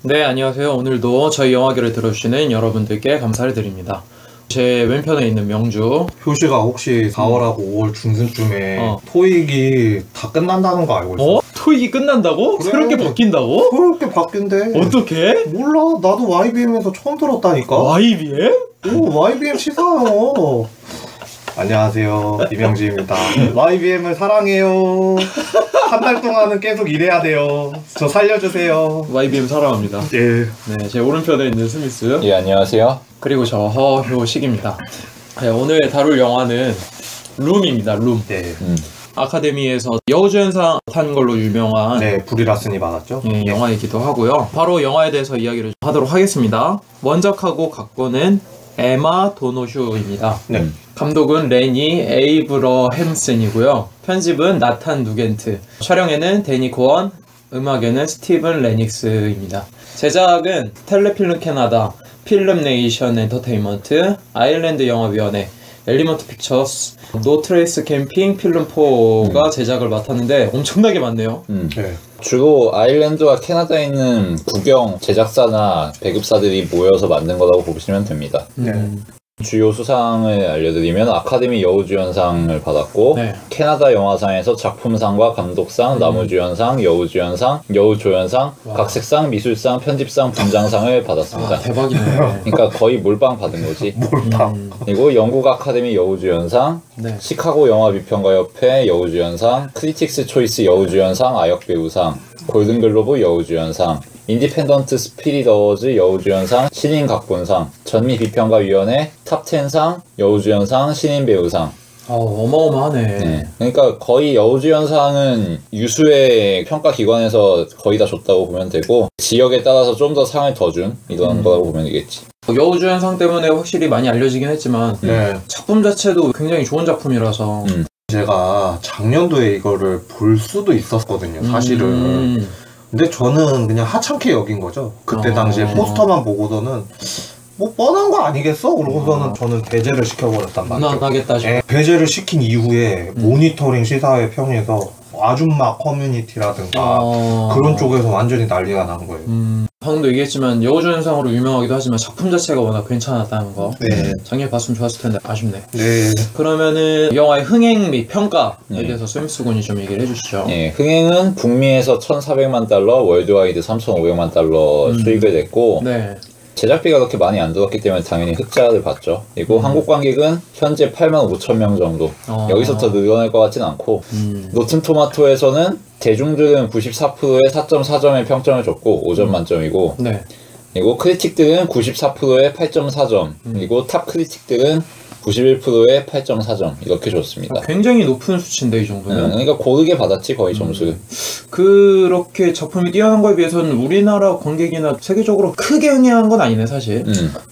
네, 안녕하세요. 오늘도 저희 영화계를 들어주시는 여러분들께 감사를 드립니다. 제 왼편에 있는 명주. 효시가 혹시 4월하고 5월 중순쯤에 토익이 다 끝난다는 거 알고 있어? 토익이 끝난다고? 그래. 새롭게 바뀐다고? 그렇게 바뀐대. 어떻게? 몰라, 나도 YBM에서 처음 들었다니까. YBM? 오, YBM 시사요. 안녕하세요, 이명지입니다. YBM을 사랑해요. 한 달 동안은 계속 일해야 돼요. 저 살려주세요. YBM 사랑합니다. 예. 네, 제 오른편에 있는 스미스. 예, 안녕하세요. 그리고 저 허효식입니다. 네, 오늘 다룰 영화는 룸입니다. 룸. 네. 아카데미에서 여우주연상 탄 걸로 유명한 네, 불이라스니 받았죠? 예, 영화이기도 하고요. 바로 영화에 대해서 이야기를 하도록 하겠습니다. 원작하고 각본은 에마 도노슈입니다. 네. 감독은 레니 에이브러햄슨이고요. 편집은 나탄 누겐트. 촬영에는 데니 코언, 음악에는 스티븐 레닉스입니다. 제작은 텔레필름 캐나다, 필름 네이션 엔터테인먼트, 아일랜드 영화위원회, 엘리먼트 픽처스, 노트레이스 캠핑 필름4가 제작을 맡았는데 엄청나게 많네요. 네. 주로 아일랜드와 캐나다에 있는 국영 제작사나 배급사들이 모여서 만든 거라고 보시면 됩니다. 네. 주요 수상을 알려드리면 아카데미 여우주연상을 받았고 네. 캐나다 영화상에서 작품상과 감독상, 나무주연상, 여우주연상, 여우조연상, 각색상, 미술상, 편집상, 분장상을 받았습니다. 아, 대박이네. 그러니까 거의 몰빵 받은 거지. 몰빵. 그리고 영국 아카데미 여우주연상, 네. 시카고 영화비평가협회 여우주연상, 크리틱스 초이스 여우주연상 아역배우상, 골든글로브 여우주연상, 인디펜던트 스피릿 어워즈 여우주연상 신인 각본상, 전미비평가위원회 탑10상 여우주연상 신인 배우상. 어마어마하네. 네. 그러니까 거의 여우주연상은 유수의 평가기관에서 거의 다 줬다고 보면 되고 지역에 따라서 좀 더 상을 더 준 이런 거라고 보면 되겠지. 여우주연상 때문에 확실히 많이 알려지긴 했지만 네. 작품 자체도 굉장히 좋은 작품이라서 제가 작년도에 이거를 볼 수도 있었거든요, 사실은. 근데 저는 그냥 하찮게 여긴 거죠. 그때 당시에 포스터만 보고서는 뭐 뻔한 거 아니겠어? 그러고서는 저는 배제를 시켜버렸단 말이죠. 나가겠다 싶어. 배제를 시킨 이후에 모니터링 시사회 평에서 아줌마 커뮤니티라든가 그런 쪽에서 완전히 난리가 난 거예요. 방금도 얘기했지만 여우주연상으로 유명하기도 하지만 작품 자체가 워낙 괜찮았다는 거. 네. 작년에 봤으면 좋았을 텐데 아쉽네. 네. 그러면은 영화의 흥행 및 평가에 대해서 스미스 군이 좀 얘기를 해주시죠. 예, 흥행은 북미에서 1,400만 달러, 월드와이드 3,500만 달러 수익을 냈고 네. 제작비가 그렇게 많이 안 들었기 때문에 당연히 흑자를 봤죠. 그리고 한국 관객은 현재 8만 5천 명 정도. 여기서 더 늘어날 것 같진 않고 로튼토마토에서는 대중들은 94%에 4.4점의 평점을 줬고 5점 만점이고 네. 그리고 크리틱들은 94%에 8.4점 그리고 탑 크리틱들은 91%에 8.4점 이렇게 줬습니다. 굉장히 높은 수치인데 이 정도면. 그러니까 고르게 받았지 거의 점수를. 그렇게 작품이 뛰어난 거에 비해서는 우리나라 관객이나 세계적으로 크게 흥행한 건 아니네 사실.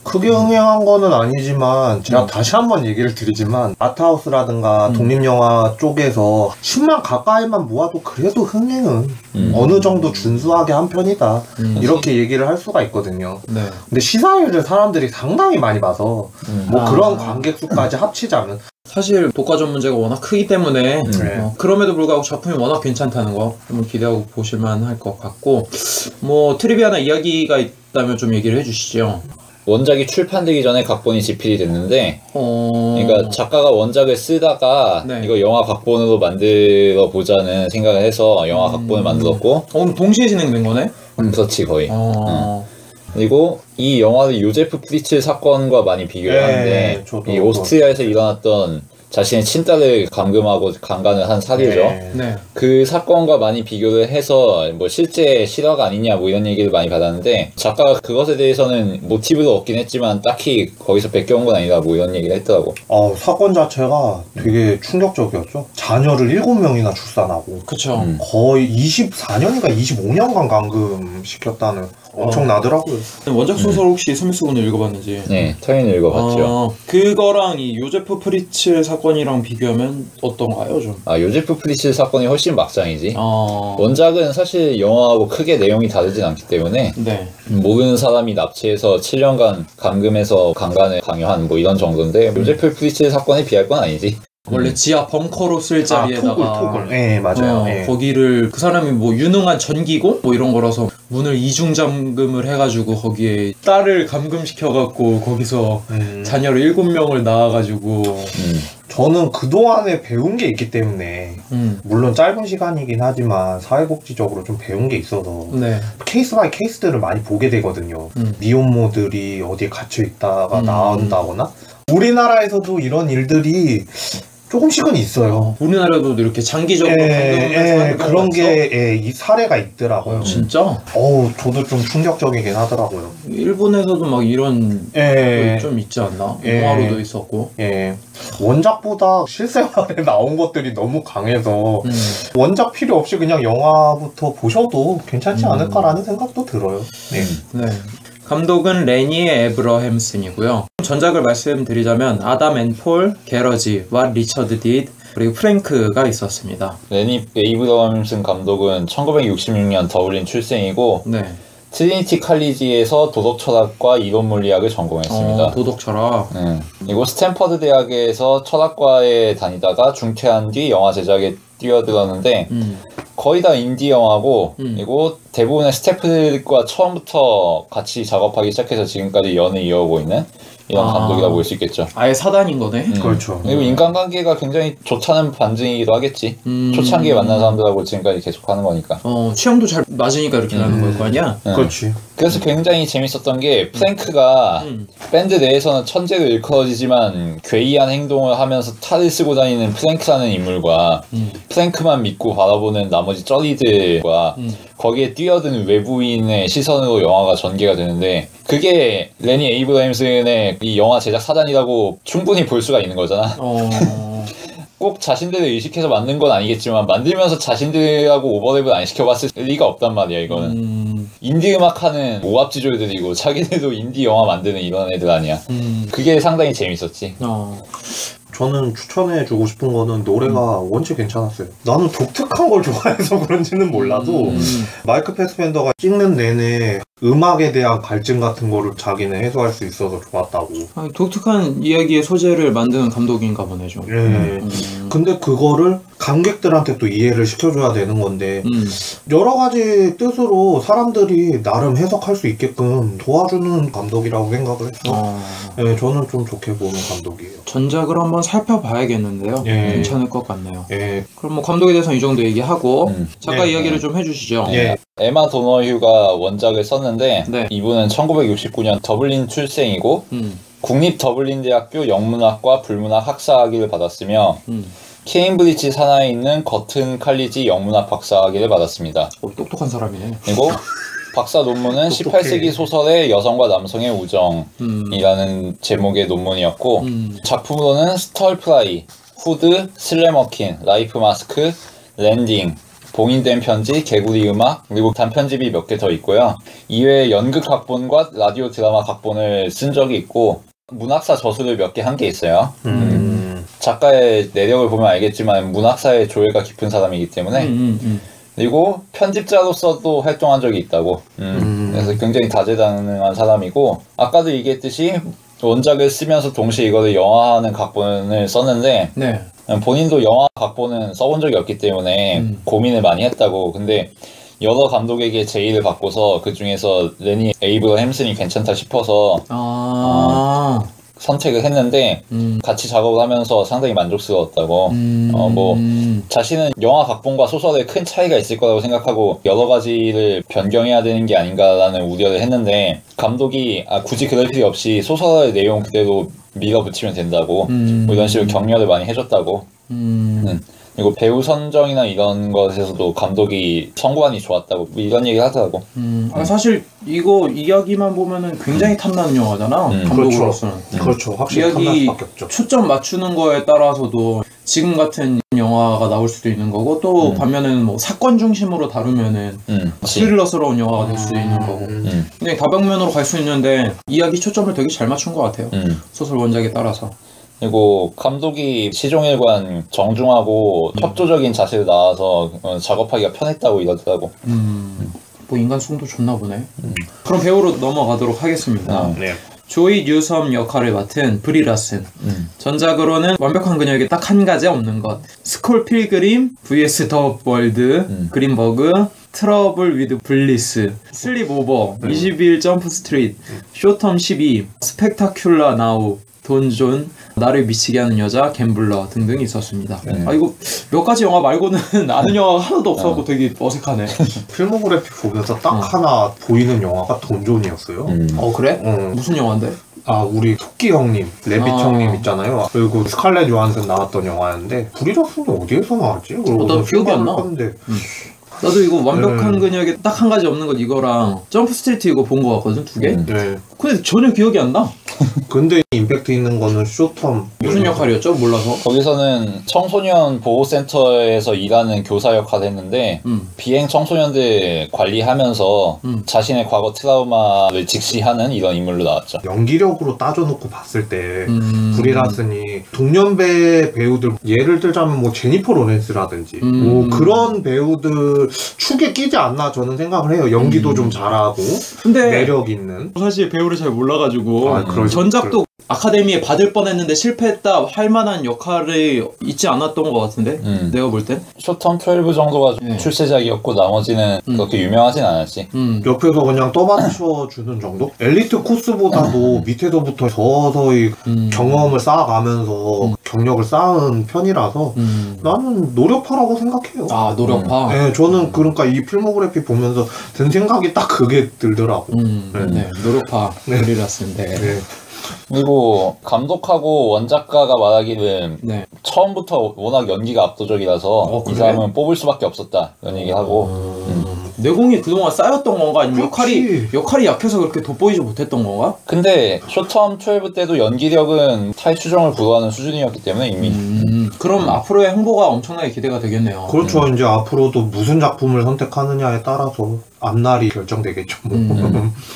크게 흥행한 거는 아니지만 제가 다시 한번 얘기를 드리지만 아트하우스라든가 독립영화 쪽에서 10만 가까이만 모아도 그래도 흥행은 어느 정도 준수하게 한 편이다 이렇게 얘기를 할 수가 있거든요. 네. 근데 시사회를 사람들이 상당히 많이 봐서 뭐 그런 관객 수까지 합치자면 사실 독과점 문제가 워낙 크기 때문에 네. 그럼에도 불구하고 작품이 워낙 괜찮다는 거 한번 기대하고 보실만 할 것 같고 뭐 트리비아나 이야기가 있다면 좀 얘기를 해주시죠. 원작이 출판되기 전에 각본이 집필이 됐는데 그러니까 작가가 원작을 쓰다가 네. 이거 영화 각본으로 만들어 보자는 생각을 해서 영화 각본을 만들었고 그럼 동시에 진행된 거네? 그렇지 거의. 그리고 이 영화를 요제프 프리츠 사건과 많이 비교를 하는데 이 오스트리아에서 일어났던 자신의 친딸을 감금하고 강간을 한 사례죠. 네. 그 사건과 많이 비교를 해서 뭐 실제 실화가 아니냐 뭐 이런 얘기를 많이 받았는데 작가가 그것에 대해서는 모티브를 얻긴 했지만 딱히 거기서 베껴온 건 아니다 뭐 이런 얘기를 했더라고. 사건 자체가 되게 충격적이었죠. 자녀를 7명이나 출산하고 그쵸. 거의 24년인가 25년간 감금시켰다는 엄청나더라고요. 원작 소설 혹시 스미스 군이 읽어봤는지? 네, 터인 읽어봤죠. 그거랑 이 요제프 프리츠 사건이랑 비교하면 어떤가요, 좀? 요제프 프리츠 사건이 훨씬 막장이지. 어... 원작은 사실 영화하고 크게 내용이 다르진 않기 때문에 네. 모르는 사람이 납치해서 7년간 감금해서 강간을 강요한 뭐 이런 정도인데 요제프 프리츠 사건에 비할 건 아니지. 원래 지하 벙커로 쓸 자리에다가 토굴. 네, 맞아요. 예. 거기를 그 사람이 뭐 유능한 전기공 뭐 이런 거라서 문을 이중 잠금을 해가지고 거기에 딸을 감금시켜갖고 거기서 자녀를 7명을 낳아가지고 저는 그동안에 배운 게 있기 때문에 물론 짧은 시간이긴 하지만 사회복지적으로 좀 배운 게 있어서 네. 케이스 바이 케이스들을 많이 보게 되거든요. 미혼모들이 어디에 갇혀 있다가 나온다거나 우리나라에서도 이런 일들이 조금씩은 있어요. 우리나라도 이렇게 장기적으로 그런 게 이 사례가 있더라고요. 진짜? 저도 좀 충격적이긴 하더라고요. 일본에서도 막 이런 거 좀 있지 않나? 영화로도 있었고. 원작보다 실생활에 나온 것들이 너무 강해서 원작 필요 없이 그냥 영화부터 보셔도 괜찮지 않을까라는 생각도 들어요. 네. 감독은 레니 에브러햄슨이고요. 전작을 말씀드리자면 아담 앤 폴, 게러지, 왓 리처드 დიდ, 그리고 프랭크가 있었습니다. 레니 에이브러햄슨 감독은 1966년 더블린 출생이고 네. 트리니티 칼리지에서 도덕 철학과 이론 물리학을 전공했습니다. 도덕 철학. 그리고 스탠퍼드 대학에서 철학과에 다니다가 중퇴한 뒤 영화 제작에 뛰어들었는데 거의 다 인디 영화고 그리고 대부분의 스태프들과 처음부터 같이 작업하기 시작해서 지금까지 연을 이어오고 있는 이런 감독이라고 볼 수 있겠죠. 아예 사단인 거네. 그렇죠. 그리고 인간관계가 굉장히 좋다는 반증이기도 하겠지. 초창기에 만난 사람들하고 지금까지 계속 하는 거니까. 취향도 잘 맞으니까 이렇게 하는 걸 거 아니야? 그렇지. 그래서 굉장히 재밌었던 게 프랭크가 밴드 내에서는 천재로 일컬어지지만 괴이한 행동을 하면서 탈을 쓰고 다니는 프랭크라는 인물과 프랭크만 믿고 바라보는 나머지 쩌리들과 거기에 뛰어드는 외부인의 시선으로 영화가 전개가 되는데 그게 레니 에이브러햄슨의 이 영화 제작 사단이라고 충분히 볼 수가 있는 거잖아. 꼭 자신들을 의식해서 만든 건 아니겠지만 만들면서 자신들하고 오버랩을 안 시켜봤을 리가 없단 말이야 이거는. 인디 음악하는 오합지졸들이고 자기들도 인디 영화 만드는 이런 애들 아니야. 그게 상당히 재밌었지. 저는 추천해주고 싶은 거는 노래가 원체 괜찮았어요. 나는 독특한 걸 좋아해서 그런지는 몰라도 마이크 패스벤더가 찍는 내내 음악에 대한 갈증 같은 거를 자기는 해소할 수 있어서 좋았다고. 독특한 이야기의 소재를 만드는 감독인가 보네 좀. 근데 그거를 관객들한테 또 이해를 시켜줘야 되는 건데 여러 가지 뜻으로 사람들이 나름 해석할 수 있게끔 도와주는 감독이라고 생각을 했어. 저는 좀 좋게 보는 감독이에요. 전작을 한번 살펴봐야겠는데요. 괜찮을 것 같네요. 그럼 뭐 감독에 대해서는 이 정도 얘기하고 작가 이야기를 좀 해주시죠. 에마 도너휴가 원작을 썼는데 네. 이분은 1969년 더블린 출생이고 국립 더블린 대학교 영문학과 불문학 학사학위를 받았으며 케임브리지 산하에 있는 거튼 칼리지 영문학 박사학위를 받았습니다. 똑똑한 사람이네. 그리고 박사 논문은 18세기 소설의 여성과 남성의 우정이라는 제목의 논문이었고 작품으로는 스털프라이, 후드, 슬래머킨, 라이프 마스크, 랜딩, 봉인된 편지, 개구리 음악, 그리고 단편집이 몇 개 더 있고요. 이외에 연극 각본과 라디오 드라마 각본을 쓴 적이 있고 문학사 저술을 몇 개 한 게 있어요. 작가의 내력을 보면 알겠지만 문학사의 조예가 깊은 사람이기 때문에 그리고 편집자로서도 활동한 적이 있다고. 그래서 굉장히 다재다능한 사람이고 아까도 얘기했듯이 원작을 쓰면서 동시에 이거를 영화화하는 각본을 썼는데 네. 본인도 영화 각본은 써본 적이 없기 때문에 고민을 많이 했다고. 근데 여러 감독에게 제의를 받고서 그 중에서 레니 에이브러햄슨이 괜찮다 싶어서 선택을 했는데 같이 작업을 하면서 상당히 만족스러웠다고. 뭐 자신은 영화 각본과 소설에 큰 차이가 있을 거라고 생각하고 여러 가지를 변경해야 되는 게 아닌가라는 우려를 했는데 감독이 굳이 그럴 필요 없이 소설의 내용 그대로 밀어붙이면 된다고 뭐 이런 식으로 격려를 많이 해줬다고. 그리고 배우 선정이나 이런 것에서도 감독이 성관이 좋았다고 이런 얘기 하더라고. 사실 이거 이야기만 보면은 굉장히 탐나는 영화잖아. 감독으로서는. 그렇죠. 확실히 탐날 이야기 수밖에 없죠. 초점 맞추는 거에 따라서도 지금 같은 영화가 나올 수도 있는 거고 또 반면에는 뭐 사건 중심으로 다루면은 스릴러스러운 영화가 될 수도 있는 거고 그냥 다방면으로 갈 수 있는데 이야기 초점을 되게 잘 맞춘 것 같아요. 소설 원작에 따라서. 그리고 감독이 시종일관 정중하고 협조적인 자세로 나와서 작업하기가 편했다고 이러더라고. 뭐 인간성도 좋나 보네. 그럼 배우로 넘어가도록 하겠습니다. 조이 뉴섬 역할을 맡은 브리 라슨. 전작으로는 완벽한 그녀에게 딱 한 가지 없는 것. 스콜 필그림 vs 더 월드, 그린버그, 트러블 위드 블리스, 슬립 오버, 21 점프 스트리트, 쇼텀 12, 스펙타큘라 나우, 돈존, 나를 미치게 하는 여자, 갬블러 등등이 있었습니다. 아 이거 몇 가지 영화 말고는 아는 영화가 하나도 없어서 되게 어색하네. 필모그래피 보면서 딱 하나 보이는 영화가 돈존이었어요. 그래? 무슨 영화인데? 아 우리 토끼 형님, 레빗 형님 있잖아요. 그리고 스칼렛 요한슨 나왔던 영화였는데 브리 라슨이 어디에서 나왔지? 나 기억이 안 나. 나도 이거 완벽한 그녀에게 딱 한 가지 없는 것 이거랑 점프 스트리트 이거 본 거 같거든, 2개? 네. 근데 전혀 기억이 안 나. 근데 임팩트 있는 거는 쇼텀. 무슨 역할이었죠? 몰라서. 거기서는 청소년 보호센터에서 일하는 교사 역할을 했는데 비행 청소년들 관리하면서 자신의 과거 트라우마를 직시하는 이런 인물로 나왔죠. 연기력으로 따져놓고 봤을 때 브리 라슨이 동년배 배우들 예를 들자면 뭐 제니퍼 로렌스라든지 뭐 그런 배우들 축에 끼지 않나 저는 생각을 해요. 연기도 좀 잘하고 근데 매력 있는. 사실 배우를 잘 몰라가지고 전작도 아카데미에 받을 뻔했는데 실패했다 할 만한 역할이 있지 않았던 것 같은데 내가 볼 땐 쇼텀 12 정도가 출세작이었고 나머지는 그렇게 유명하진 않았지. 옆에서 그냥 떠받쳐주는 정도? 엘리트 코스보다도 밑에서부터 서서히 경험을 쌓아가면서 경력을 쌓은 편이라서 나는 노력파라고 생각해요. 아 노력파? 네, 저는 그러니까 이 필모그래피 보면서 든 생각이 딱 그게 들더라고. 네, 노력파 브리 라슨인데. 네. 그리고 감독하고 원작가가 말하기를 처음부터 워낙 연기가 압도적이라서 이 사람은 뽑을 수밖에 없었다 이런 얘기하고 내공이 그동안 쌓였던 건가? 아니면 역할이 약해서 그렇게 돋보이지 못했던 건가? 근데 쇼텀 12 때도 연기력은 타이 추종을 불허하는 수준이었기 때문에 이미 그럼 앞으로의 행보가 엄청나게 기대가 되겠네요. 그렇죠. 이제 앞으로도 무슨 작품을 선택하느냐에 따라서 앞날이 결정되겠죠.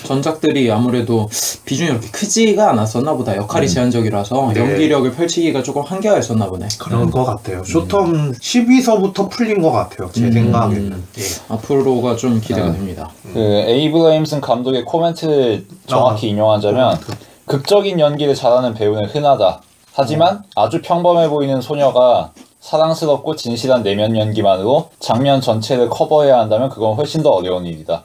전작들이 아무래도 비중이 이렇게 크지가 않았었나 보다. 역할이 제한적이라서 연기력을 펼치기가 조금 한계가 있었나 보네. 그런 것 같아요. 쇼텀 12서부터 풀린 것 같아요. 제 생각에는. 앞으로가 좀 기대가 됩니다. 그 에이브레임슨 감독의 코멘트를 정확히 인용하자면 극적인 연기를 잘하는 배우는 흔하다. 하지만 아주 평범해 보이는 소녀가 사랑스럽고 진실한 내면 연기만으로 장면 전체를 커버해야 한다면 그건 훨씬 더 어려운 일이다.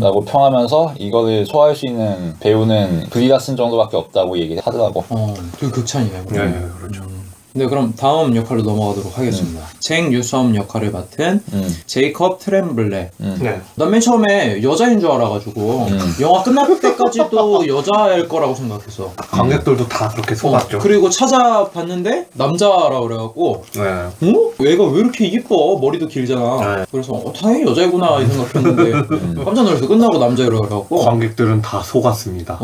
라고 평하면서 이거를 소화할 수 있는 배우는 브리 라슨 정도밖에 없다고 얘기를 하더라고. 되게 극찬이네. 네, 그렇죠. 네, 그럼 다음 역할로 넘어가도록 하겠습니다. 잭 뉴섬 역할을 맡은 제이컵 트렘블레. 난 맨 처음에 여자인 줄 알아가지고 영화 끝날 때까지도 여자일 거라고 생각했어. 관객들도 다 그렇게 속았죠. 그리고 찾아봤는데 남자라 그래갖고 얘가 왜 이렇게 이뻐? 머리도 길잖아. 그래서 당연히 여자이구나 이 생각했는데 깜짝 놀라서 끝나고 남자이라 그래갖고 관객들은 다 속았습니다.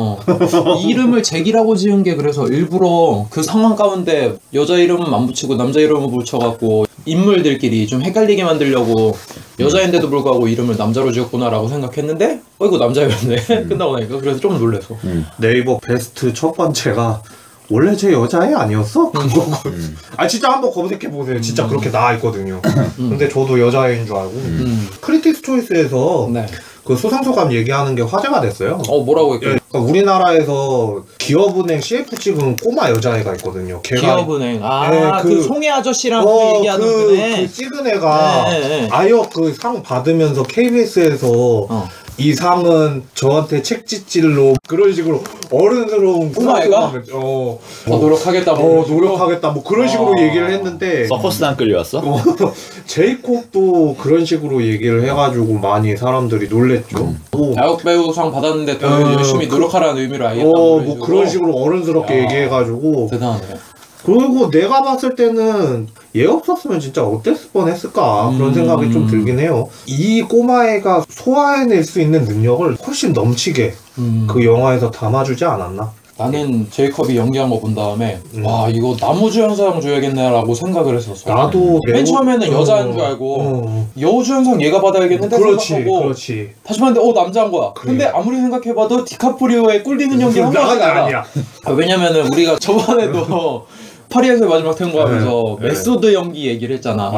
이름을 잭이라고 지은 게 그래서 일부러 그 상황 가운데 여자 이름은 안 붙이고 남자 이름을 붙여갖고 인물들끼리 좀 헷갈리게 만들려고 여자인데도 불구하고 이름을 남자로 지었구나라고 생각했는데 이거 남자였네. 끝나고 나니까. 그래서 좀 놀랐어. 네이버 베스트 첫 번째가 원래 제 여자애 아니었어? 그거고. 아 진짜 한번 검색해보세요. 진짜 그렇게 나와있거든요. 근데 저도 여자애인 줄 알고 크리틱스 초이스에서 그 수상소감 얘기하는 게 화제가 됐어요. 뭐라고 했길래? 그러니까 우리나라에서 기업은행 CF 찍은 꼬마 여자애가 있거든요. 걔가 기업은행. 그 송혜 아저씨랑 그 얘기하는 그 찍은 애가 아역 그 상 받으면서 KBS에서 이 상은 저한테 책짓질로 그런 식으로 어른스러운 꼬마애가 노력하겠다 노력하겠다 뭐 그런 식으로 얘기를 했는데 서커스단 끌려왔어? 제이콥도 그런 식으로 얘기를 해가지고 많이 사람들이 놀랬죠. 아역 배우상 받았는데 더 열심히 노력하라는 의미로 알겠다. 뭐 그런 식으로 어른스럽게 얘기해가지고 대단하네. 그리고 내가 봤을 때는 얘 없었으면 진짜 어땠을 뻔했을까 그런 생각이 좀 들긴 해요. 이 꼬마애가 소화해낼 수 있는 능력을 훨씬 넘치게 그 영화에서 담아주지 않았나? 나는 제이컵이 연기한 거 본 다음에 와 이거 나무주연상 줘야겠네라고 생각을 했었어. 나도 맨 처음에는 여자인 줄 알고 여우주연상 얘가 받아야겠는데 생각하고 다시 봤는데 남자인 거야. 근데 아무리 생각해봐도 디카프리오의 꿀리는 연기 한 번씩 아니야. 왜냐면은 우리가 저번에도 파리에서의 마지막 탱고 하면서 메소드 연기 얘기를 했잖아.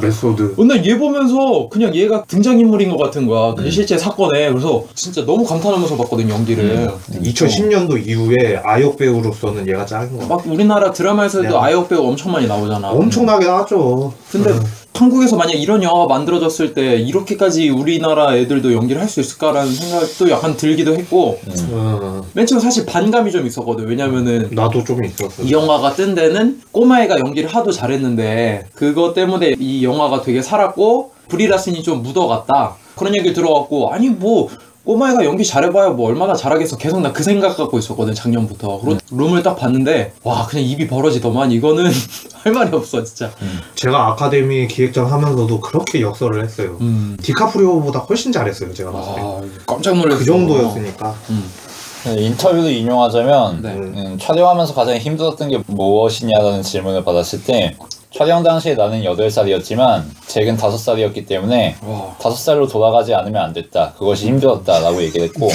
메소드. 근데 얘 보면서 그냥 얘가 등장인물인 것 같은 거야. 그 실제 사건에. 그래서 진짜 너무 감탄하면서 봤거든, 연기를. 2010년도 이후에 아역 배우로서는 얘가 짱인 거. 막 우리나라 드라마에서도 아역 배우 엄청 많이 나오잖아. 엄청나게 나왔죠. 근데 한국에서 만약 이런 영화가 만들어졌을 때 이렇게까지 우리나라 애들도 연기를 할 수 있을까라는 생각도 약간 들기도 했고 맨 처음 사실 반감이 좀 있었거든. 왜냐면은 나도 좀 있었어. 이 영화가 뜬 데는 꼬마애가 연기를 하도 잘했는데 그것 때문에 이 영화가 되게 살았고 브리라슨이 좀 묻어갔다 그런 얘기를 들어갖고 아니 뭐 꼬마애가 연기 잘해봐야 뭐 얼마나 잘하겠어. 계속 나 그 생각 갖고 있었거든, 작년부터. 그리고 룸을 딱 봤는데 와 그냥 입이 벌어지더만. 이거는 할 말이 없어 진짜. 제가 아카데미 기획장 하면서도 그렇게 역설을 했어요. 디카프리오보다 훨씬 잘했어요, 제가 봤을 때. 깜짝 놀랐어. 그 정도였으니까. 인터뷰도 인용하자면 촬영하면서 가장 힘들었던 게 무엇이냐라는 질문을 받았을 때 촬영 당시에 나는 8살이었지만 잭은 5살이었기 때문에 5살로 돌아가지 않으면 안 됐다. 그것이 힘들었다 라고 얘기를 했고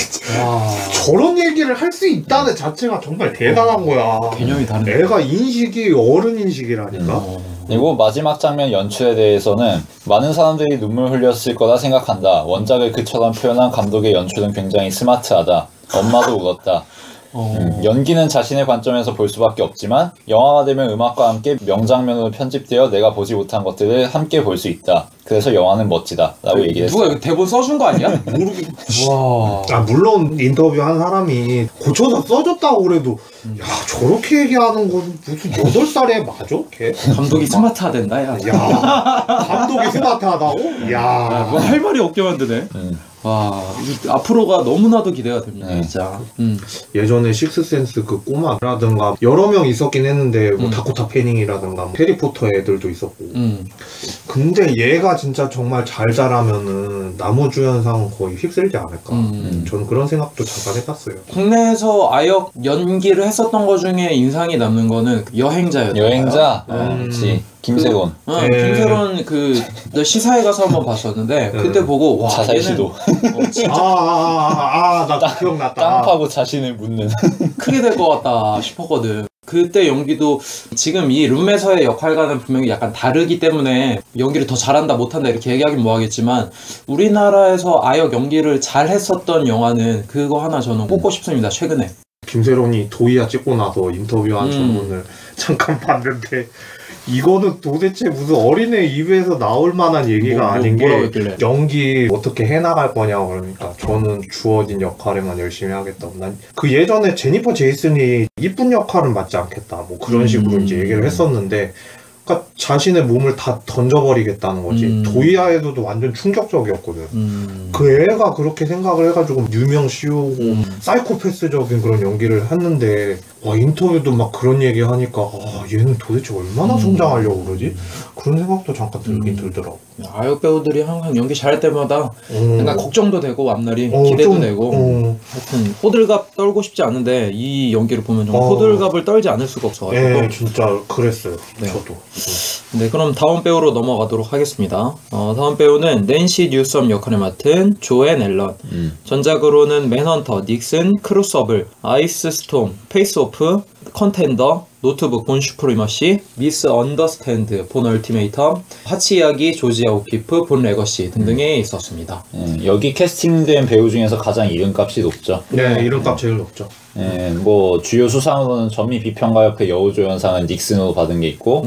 저런 얘기를 할 수 있다는 자체가 정말 대단한 거야. 개념이 다르네. 애가 인식이 어른 인식이라니까. 그리고 마지막 장면 연출에 대해서는 많은 사람들이 눈물 흘렸을 거라 생각한다. 원작을 그처럼 표현한 감독의 연출은 굉장히 스마트하다. 엄마도 울었다. 연기는 자신의 관점에서 볼 수밖에 없지만 영화가 되면 음악과 함께 명장면으로 편집되어 내가 보지 못한 것들을 함께 볼 수 있다. 그래서 영화는 멋지다 라고 얘기를 했어요. 누가 대본 써준 거 아니야? 와. 물론 인터뷰한 사람이 고쳐서 써줬다고 그래도 야 저렇게 얘기하는 건 무슨 8살에 맞아? 걔? 감독이 스마트하댄다 야. 감독이 스마트하다고? 야 뭐 할 말이 없게 만드네. 와 앞으로가 너무나도 기대가 됩니다 진짜. 예전에 식스센스 그 꼬마라든가 여러 명 있었긴 했는데 뭐 다코타 패닝이라든가 뭐 해리포터 애들도 있었고 근데 얘가 진짜 정말 잘 자라면은 나무주연상 거의 휩쓸지 않을까. 저는 그런 생각도 잠깐 해봤어요. 국내에서 아역 연기를 했었던 것 중에 인상이 남는 거는 여행자였어요. 여행자? 그렇지. 김세론. 김세론 그 시사회 가서 한번 봤었는데 그때 보고 와 자살 시도. 나 기억났다. 땅 파고 자신을 묻는. 크게 될 것 같다 싶었거든. 그때 연기도 지금 이 룸에서의 역할과는 분명히 약간 다르기 때문에 연기를 더 잘한다 못한다 이렇게 얘기하긴 뭐하겠지만 우리나라에서 아역 연기를 잘 했었던 영화는 그거 하나 저는 꼽고 싶습니다. 최근에 김세론이 도이아 찍고 나서 인터뷰한 전문을 잠깐 봤는데 이거는 도대체 무슨 어린애 입에서 나올 만한 얘기가 아닌 게 연기 어떻게 해나갈 거냐고. 그러니까 저는 주어진 역할에만 열심히 하겠다고. 난 그 예전에 제니퍼 제이슨이 이쁜 역할은 맞지 않겠다 뭐 그런 식으로 이제 얘기를 했었는데 그러니까 자신의 몸을 다 던져버리겠다는 거지. 도이아에서도 완전 충격적이었거든. 그 애가 그렇게 생각을 해가지고 유명 씌우고 사이코패스적인 그런 연기를 했는데 와 인터뷰도 막 그런 얘기 하니까 얘는 도대체 얼마나 성장하려고 그러지? 그런 생각도 잠깐 들긴 들더라고. 아역 배우들이 항상 연기 잘할 때마다 약간 걱정도 되고 앞날이 기대도 되고 하여튼 호들갑 떨고 싶지 않은데 이 연기를 보면 좀 호들갑을 떨지 않을 수가 없어가지고 네 진짜 그랬어요. 저도. 네 그럼 다음 배우로 넘어가도록 하겠습니다. 다음 배우는 낸시 뉴섬 역할을 맡은 조앤 앨런. 전작으로는 맨헌터, 닉슨, 크루서블, 아이스 스톰, 페이스 오프, 컨텐더, 노트북, 본 슈프리머시, 미스 언더스탠드, 본 얼티메이텀, 하치 이야기, 조지아 오피프, 본 레거시 등등에 있었습니다. 여기 캐스팅된 배우 중에서 가장 이름값이 높죠. 네, 이름값 제일 높죠. 뭐 주요 수상으로는 전미 비평가협회 여우조연상은 닉슨으로 받은 게 있고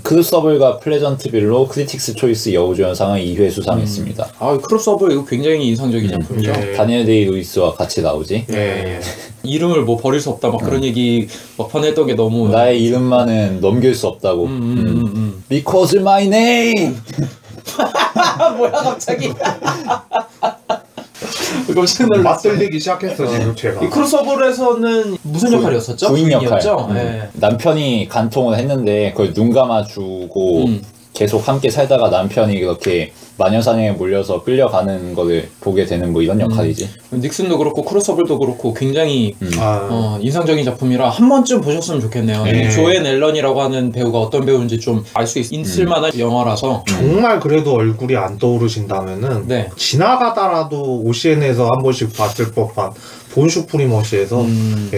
크루서블과 플레전트빌로 크리틱스 초이스 여우조연상은 2회 수상했습니다. 크루서블 이거 굉장히 인상적인 작품이죠. 다니엘 데이 루이스와 같이 나오지. 이름을 뭐 버릴 수 없다 막 그런 얘기 막판에 했던 게 너무 나의 이름만은 넘길 수 없다고. Because my name. 뭐야 갑자기. 맞들리기 시작했어 지금 제가. 이 크로스오버에서는 무슨 역할이었었죠? 부인 역할. 네. 남편이 간통을 했는데 그걸 눈 감아주고 계속 함께 살다가 남편이 그렇게 마녀사냥에 몰려서 끌려가는 거를 보게 되는 뭐 이런 역할이지. 닉슨도 그렇고 크로서블도 그렇고 굉장히 인상적인 작품이라 한 번쯤 보셨으면 좋겠네요. 이 조앤 앨런이라고 하는 배우가 어떤 배우인지 좀 알 수 있을 만한 영화라서 정말 그래도 얼굴이 안 떠오르신다면은 네. 지나가다라도 OCN에서 한 번씩 봤을 법한 본 슈프리머시에서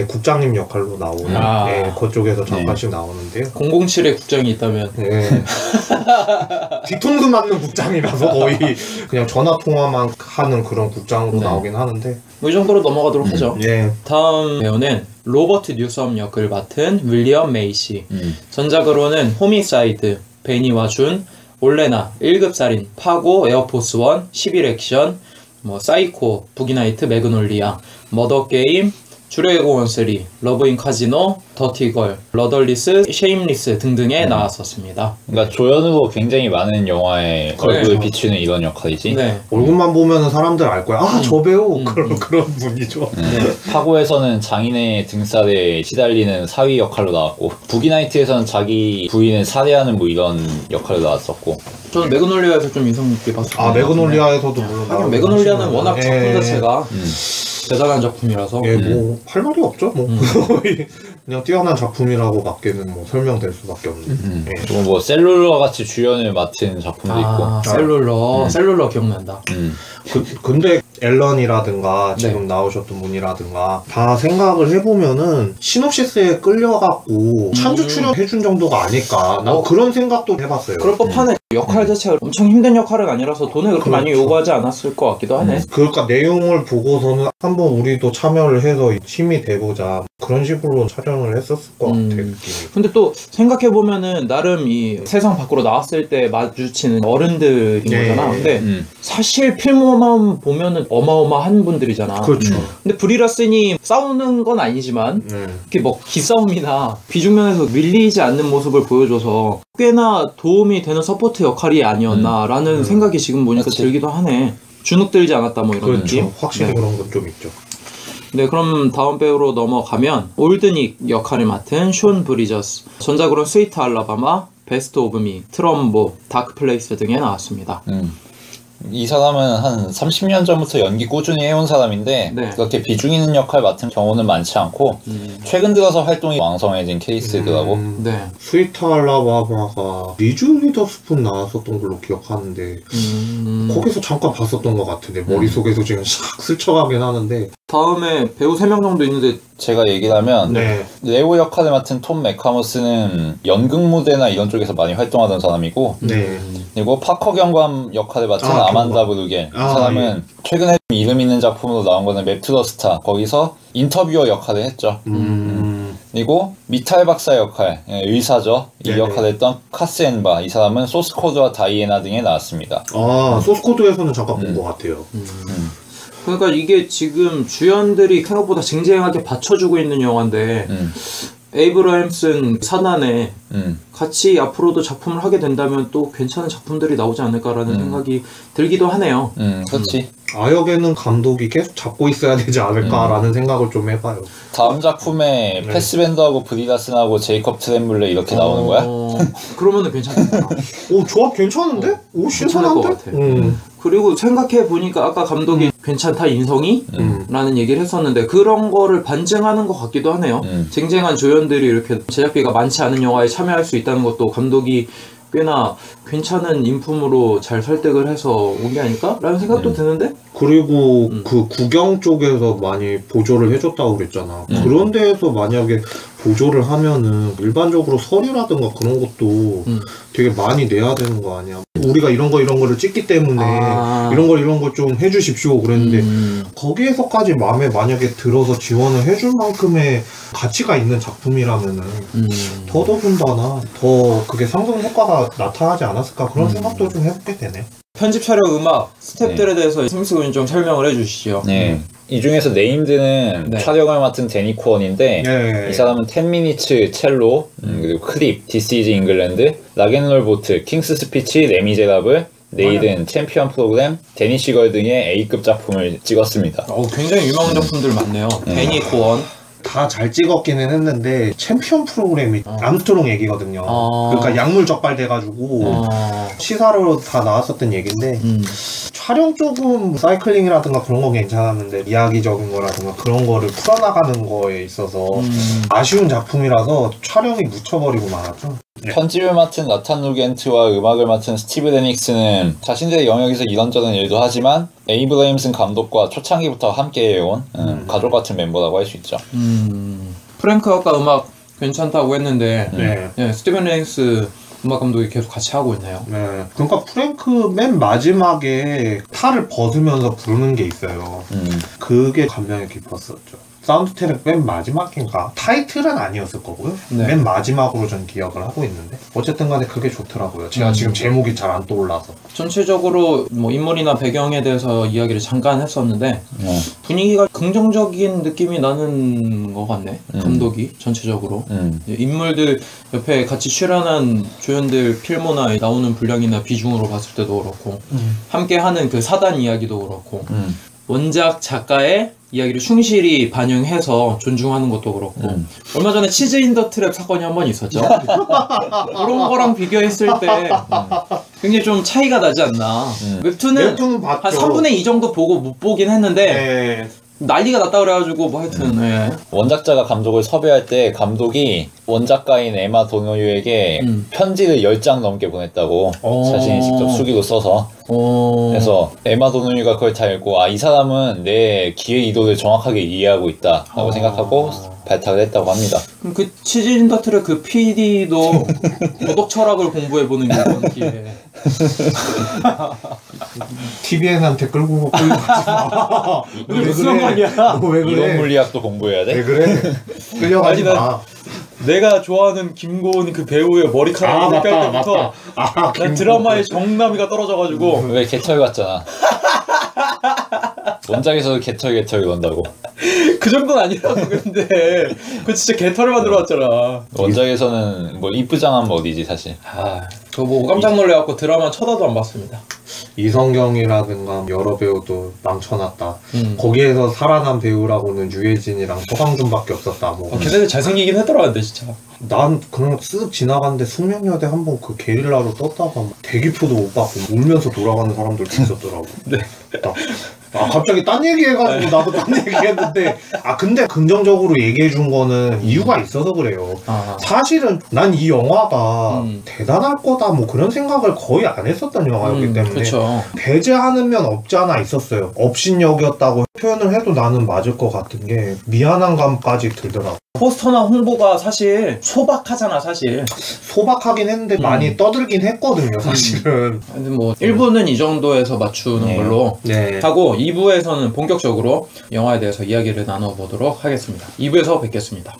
국장님 역할로 나오는 그쪽에서 잠깐씩 나오는데요. 007의 국장이 있다면 뒤통수 맞는 국장이라서 거의 그냥 전화 통화만 하는 그런 국장으로 나오긴 하는데 뭐 이 정도로 넘어가도록 하죠. 예. 다음 배우는 로버트 뉴섬 역을 맡은 윌리엄 메이시. 전작으로는 호미사이드, 베니와 준, 올레나, 1급 살인, 파고, 에어포스 원, 11 액션, 뭐 사이코, 부기나이트, 매그놀리아, 머더 게임, 주례의 공원 3, 러브인 카지노, 더티걸, 러덜리스, 쉐임리스 등등에 나왔었습니다. 그러니까 조연으로 굉장히 많은 영화에 얼굴을 비추는 이런 역할이지. 네. 얼굴만 보면 사람들 알 거야. 아, 저 배우 그런 분이죠. 파고에서는 장인의 등살에 시달리는 사위 역할로 나왔고, 부기나이트에서는 자기 부인을 살해하는 뭐 이런 역할로 나왔었고. 저는 매그놀리아에서 좀 인상 깊게 봤어요. 매그놀리아에서도 물론 하긴 매그놀리아는 워낙 작품 자체가 대단한 작품이라서 뭐 할 말이 없죠. 뭐 그냥 뛰어난 작품이라고 밖에는 뭐 설명될 수밖에 없는. 그리고 뭐 셀룰러 같이 주연을 맡은 작품도 있고. 셀룰러 기억난다. 근데 앨런이라든가 지금 나오셨던 분이라든가 다 생각을 해보면은 시놉시스에 끌려갖고 찬조 출연해준 정도가 아닐까. 나 그런 생각도 해봤어요. 그럴 법하네. 역할 자체가 엄청 힘든 역할은 아니라서 돈을 그렇게 많이 요구하지 않았을 것 같기도 하네. 그러니까 내용을 보고서는 한번 우리도 참여를 해서 힘이 돼보자 그런 식으로 촬영을 했었을 것 같아. 근데 또 생각해보면은 나름 이 세상 밖으로 나왔을 때 마주치는 어른들인 거잖아. 근데 사실 필모만 보면은 어마어마한 분들이잖아. 그렇죠. 근데 브리라슨이 싸우는 건 아니지만 이렇게 뭐 기싸움이나 비중면에서 밀리지 않는 모습을 보여줘서 꽤나 도움이 되는 서포트 역할이 아니었나라는 생각이 지금 보니까 들기도 하네. 주눅들지 않았다 뭐 이런 느낌. 확실히 그런 건 좀 있죠. 네, 그럼 다음 배우로 넘어가면 올드닉 역할을 맡은 숀 브리저스. 전작으로는 스위트 알라바마, 베스트 오브 미, 트럼보, 다크 플레이스 등에 나왔습니다. 이 사람은 한 30년 전부터 연기 꾸준히 해온 사람인데 그렇게 비중 있는 역할 맡은 경우는 많지 않고 최근 들어서 활동이 왕성해진 케이스더라고. 스위트 알라바마가 리즈 위더스푼 나왔었던 걸로 기억하는데 거기서 잠깐 봤었던 것 같은데 머릿속에서 지금 샥 스쳐가긴 하는데 다음에 배우 3명 정도 있는데 제가 얘기를 하면 레오 역할을 맡은 톰 맥카머스는 연극 무대나 이런 쪽에서 많이 활동하던 사람이고 그리고 파커 경감 역할을 맡은 아만다 브루겔 이 사람은 최근에 이름 있는 작품으로 나온 거는 맵투더 스타 거기서 인터뷰어 역할을 했죠. 그리고 미탈 박사 역할 의사죠. 이 역할을 했던 카스 엔바 이 사람은 소스코드와 다이애나 등에 나왔습니다. 소스코드에서는 잠깐 본 것 같아요. 그러니까 이게 지금 주연들이 생각보다 쟁쟁하게 받쳐주고 있는 영화인데 에이브러햄슨 산안에 같이 앞으로도 작품을 하게 된다면 또 괜찮은 작품들이 나오지 않을까라는 생각이 들기도 하네요. 그렇지. 아역에는 감독이 계속 잡고 있어야 되지 않을까라는 생각을 좀 해봐요. 다음 작품에 패스벤더하고 브리다슨하고 제이컵 트렘블레 이렇게 나오는 거야? 그러면은 괜찮겠다. 오, 조합 괜찮은데? 오, 괜찮을 것 같아. 그리고 생각해보니까 아까 감독이 괜찮다 인성이? 라는 얘기를 했었는데 그런 거를 반증하는 것 같기도 하네요. 쟁쟁한 조연들이 이렇게 제작비가 많지 않은 영화에 참여할 수 있다는 것도 감독이 꽤나 괜찮은 인품으로 잘 설득을 해서 온 게 아닐까? 라는 생각도 드는데? 그리고 그 구경 쪽에서 많이 보조를 해줬다고 그랬잖아. 그런 데에서 만약에 보조를 하면은 일반적으로 서류라든가 그런 것도 되게 많이 내야 되는 거 아니야. 우리가 이런 거를 찍기 때문에 이런 걸 좀 해주십시오 그랬는데 거기에서까지 마음에 만약에 들어서 지원을 해줄 만큼의 가치가 있는 작품이라면은 더더군다나 더 그게 상승 효과가 나타나지 않았을까 그런 생각도 좀 해보게 되네. 편집 촬영 음악 스텝들에 대해서 스미스 군이 좀 설명을 해주시죠. 이 중에서 네임드는 촬영을 맡은 데니 코언인데 이 사람은 10미니츠 첼로 그리고 크립, 디스 이즈 잉글랜드, 락앤롤 보트, 킹스 스피치, 레미제라블, 내일은 챔피언 프로그램, 데니 시걸 등의 A급 작품을 찍었습니다. 굉장히 유명한 작품들 많네요. 데니 코언 다 잘 찍었기는 했는데 챔피언 프로그램이 암스트롱 얘기거든요. 그러니까 약물 적발돼가지고 시사로 다 나왔었던 얘기인데 촬영 쪽은 사이클링이라든가 그런 건 괜찮았는데 이야기적인 거라든가 그런 거를 풀어나가는 거에 있어서 아쉬운 작품이라서 촬영이 묻혀버리고 말았죠. 편집을 맡은 나탄 누겐트와 음악을 맡은 스티브 데닉스는 자신들의 영역에서 이런저런 일도 하지만 에이브레임슨 감독과 초창기부터 함께해온 가족 같은 멤버라고 할 수 있죠. 프랭크 아까 음악 괜찮다고 했는데 네, 스티븐 데닉스 음악 감독이 계속 같이 하고 있나요? 네. 그러니까 프랭크 맨 마지막에 탈을 벗으면서 부르는 게 있어요. 그게 감명이 깊었었죠. 사운드 트랙 맨 마지막인가? 타이틀은 아니었을 거고요. 네. 맨 마지막으로 전 기억을 하고 있는데 어쨌든 간에 그게 좋더라고요. 제가 지금 제목이 잘 안 떠올라서. 전체적으로 뭐 인물이나 배경에 대해서 이야기를 잠깐 했었는데 분위기가 긍정적인 느낌이 나는 것 같네. 감독이 전체적으로. 인물들 옆에 같이 출연한 조연들 필모나 나오는 분량이나 비중으로 봤을 때도 그렇고 함께하는 그 사단 이야기도 그렇고 원작 작가의 이야기를 충실히 반영해서 존중하는 것도 그렇고 얼마 전에 치즈 인더 트랩 사건이 한 번 있었죠. 그런 거랑 비교했을 때 굉장히 좀 차이가 나지 않나. 웹툰은 한 3분의 2 정도 보고 못 보긴 했는데 난리가 났다 그래가지고 뭐 하여튼 원작자가 감독을 섭외할 때 감독이 원작가인 에마 도노유에게 편지를 10장 넘게 보냈다고 자신이 직접 수기로 써서 그래서 에마 도노유가 그걸 다 읽고 아, 이 사람은 내 기획 의도를 정확하게 이해하고 있다 라고 생각하고 발탁을 했다고 합니다. 그럼 그 치즈 인더 트랩 그 PD도 도덕 철학을 공부해보는 이번 기회에 TVN한테 끌고 가지 마. 왜 무슨 말이야? 왜 그래? 이론 물리학도 공부해야 돼? 왜 그래? 끌려가지 마. 내가 좋아하는 김고은 그 배우의 머리카락 색깔 때부터 난 드라마의 정남이가 떨어져가지고 왜 개털 같잖아. 원작에서도 개털 이런다고. 그 정도는 아니라고. 근데 그 진짜 개털을 만들어왔잖아. 원작에서는 뭐 이쁘장한 뭐 어디지 사실. 저 뭐 깜짝 놀래갖고 드라마 쳐다도 안 봤습니다. 이성경이라든가 여러 배우도 망쳐놨다. 거기에서 살아난 배우라고는 유해진이랑 서강준밖에 없었다. 뭐. 걔네들 잘생기긴 했더라 근데 진짜. 난 그냥 쓱 지나갔는데 숙명여대 한번 그 게릴라로 떴다가 대기표도 못 받고 울면서 돌아가는 사람들도 있었더라고. 네. 갑자기 딴 얘기 해가지고 나도 딴 얘기 했는데 근데 긍정적으로 얘기해 준 거는 이유가 있어서 그래요. 사실은 난 이 영화가 대단할 거다 뭐 그런 생각을 거의 안 했었던 영화였기 때문에 그쵸. 배제하는 면 없지 않아 있었어요. 업신여기였다고 표현을 해도 나는 맞을 것 같은 게 미안한 감까지 들더라고. 포스터나 홍보가 사실 소박하잖아 사실. 소박하긴 했는데 많이 떠들긴 했거든요 사실은. 근데 뭐 1부는 이 정도에서 맞추는 걸로 하고 2부에서는 본격적으로 영화에 대해서 이야기를 나눠보도록 하겠습니다. 2부에서 뵙겠습니다.